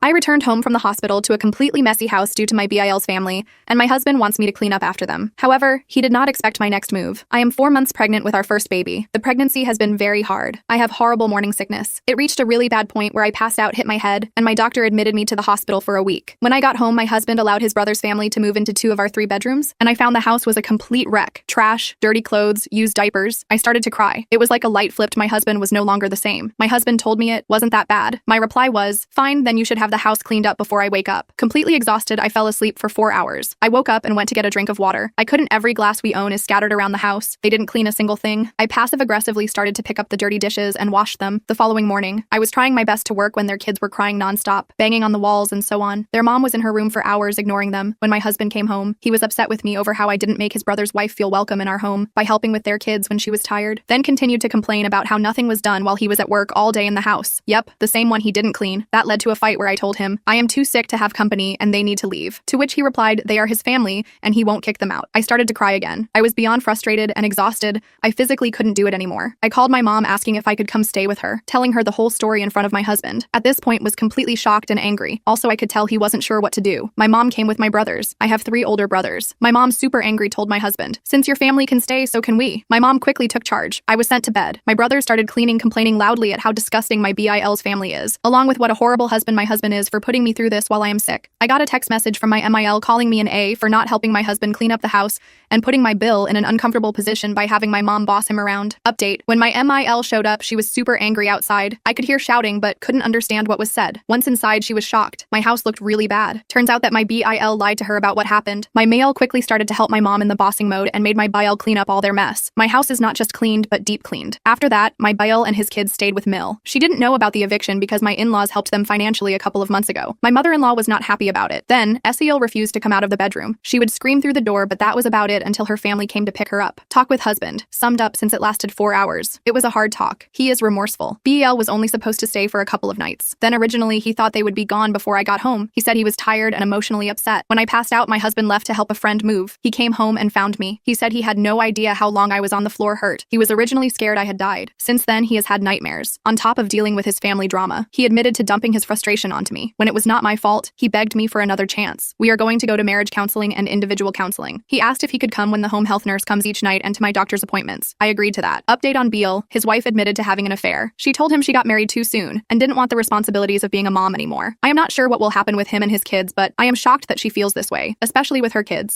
I returned home from the hospital to a completely messy house due to my BIL's family, and my husband wants me to clean up after them. However, he did not expect my next move. I am 4 months pregnant with our first baby. The pregnancy has been very hard. I have horrible morning sickness. It reached a really bad point where I passed out, hit my head, and my doctor admitted me to the hospital for a week. When I got home, my husband allowed his brother's family to move into 2 of our 3 bedrooms, and I found the house was a complete wreck. Trash, dirty clothes, used diapers. I started to cry. It was like a light flipped. My husband was no longer the same. My husband told me it wasn't that bad. My reply was, fine, then you should have the house cleaned up before I wake up. Completely exhausted, I fell asleep for 4 hours. I woke up and went to get a drink of water. I couldn't. Every glass we own is scattered around the house. They didn't clean a single thing. I passive-aggressively started to pick up the dirty dishes and wash them. The following morning, I was trying my best to work when their kids were crying nonstop, banging on the walls and so on. Their mom was in her room for hours ignoring them. When my husband came home, he was upset with me over how I didn't make his brother's wife feel welcome in our home by helping with their kids when she was tired. Then continued to complain about how nothing was done while he was at work all day in the house. Yep, the same one he didn't clean. That led to a fight where I told him, I am too sick to have company and they need to leave. To which he replied, they are his family and he won't kick them out. I started to cry again. I was beyond frustrated and exhausted. I physically couldn't do it anymore. I called my mom asking if I could come stay with her, telling her the whole story in front of my husband. At this point was completely shocked and angry. Also, I could tell he wasn't sure what to do. My mom came with my brothers. I have 3 older brothers. My mom, super angry, told my husband, since your family can stay, so can we. My mom quickly took charge. I was sent to bed. My brothers started cleaning, complaining loudly at how disgusting my BIL's family is, along with what a horrible husband my husband is for putting me through this while I am sick. I got a text message from my MIL calling me an A for not helping my husband clean up the house and putting my BIL in an uncomfortable position by having my mom boss him around. Update. When my MIL showed up, she was super angry outside. I could hear shouting but couldn't understand what was said. Once inside, she was shocked. My house looked really bad. Turns out that my BIL lied to her about what happened. My mail quickly started to help my mom in the bossing mode and made my BIL clean up all their mess. My house is not just cleaned but deep cleaned. After that, my BIL and his kids stayed with Mill. She didn't know about the eviction because my in-laws helped them financially a couple of months ago. My mother-in-law was not happy about it. Then, SEL refused to come out of the bedroom. She would scream through the door, but that was about it until her family came to pick her up. Talk with husband. Summed up since it lasted 4 hours. It was a hard talk. He is remorseful. BEL was only supposed to stay for a couple of nights. Then originally he thought they would be gone before I got home. He said he was tired and emotionally upset. When I passed out, my husband left to help a friend move. He came home and found me. He said he had no idea how long I was on the floor hurt. He was originally scared I had died. Since then, he has had nightmares. On top of dealing with his family drama, he admitted to dumping his frustration onto me. When it was not my fault, he begged me for another chance. We are going to go to marriage counseling and individual counseling. He asked if he could come when the home health nurse comes each night and to my doctor's appointments. I agreed to that. Update on Beal. His wife admitted to having an affair. She told him she got married too soon and didn't want the responsibilities of being a mom anymore. I am not sure what will happen with him and his kids, but I am shocked that she feels this way, especially with her kids.